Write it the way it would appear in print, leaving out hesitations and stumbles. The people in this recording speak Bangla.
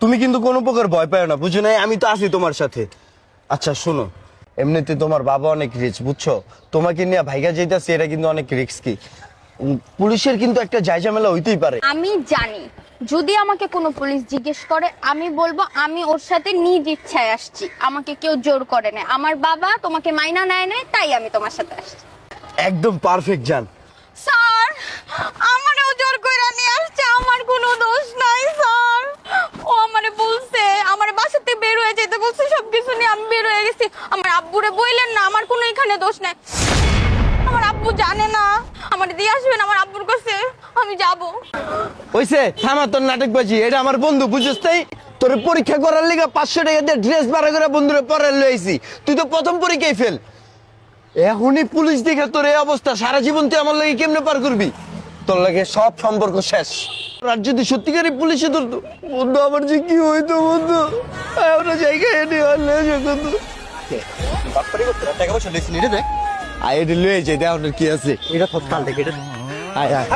তুমি কিন্তু কোনো প্রকার ভয় পাও না, বুঝো নাই? আমি তো আছি তোমার সাথে। আচ্ছা শোনো, এমনিতে তোমার বাবা অনেক রিচ, বুঝছো? তোমাকে নিয়ে ভাইগা যাইতাছি, এটা কিন্তু অনেক রিস্কি। পুলিশের কিন্তু একটা জায়জামেলা হইতেই পারে। আমি জানি, যদি আমাকে কোনো পুলিশ জিজ্ঞেস করে আমি বলবো আমি ওর সাথে নিজ ইচ্ছায় আসছি, আমাকে কেউ জোর করে না। আমার বাবা তোমাকে মাইনা নেয় নাই, তাই আমি তোমার সাথে আসছি। একদম পারফেক্ট জান। স্যার, আমারও জোর কইরা নিয়ে আসছে, আমার কোনো দোষ নাই স্যার। ও আমারে বলছে, আমার বাসা থেকে বের হয়ে যেতে বলছে, সবকিছু নিয়ে আমি বের হয়ে গেছি। আমার আব্বুরে বললেন না, আমার কোনো এখানে দোষ নাই। আমার আব্বু জানে না, আমার দিয়ে আসবেন আমার আব্বুর কাছে, আমি যাব। ওইসে থামা তোর নাটকবাজি, এটা আমার বন্ধু, বুঝছিস তাই? তোর পরীক্ষা করার লিগা 500 টাকা দিয়ে ড্রেস ভাড়া করে বন্ধুরে পরে লইছি। তুই তো প্রথম পরীক্ষায় ফেল। এখনই পুলিশ দেখে তোর এই অবস্থা, সারা জীবন তুই আমার লাগে কেমনে পার করবি? তোর লাগে সব সম্পর্ক শেষ। আর যদি সত্যিকারই পুলিশে ধরতো, বন্ধু আমার যে কি হইতো বন্ধু, আমরা জায়গায় এনে হলে বন্ধু বাটপারি করতে টাকা পয়সা লেছি নিয়ে দেখ। আয় এটা লয়ে যাই, দেখ কি আছে। এটা তো কাল থেকে এটা আয় আয়।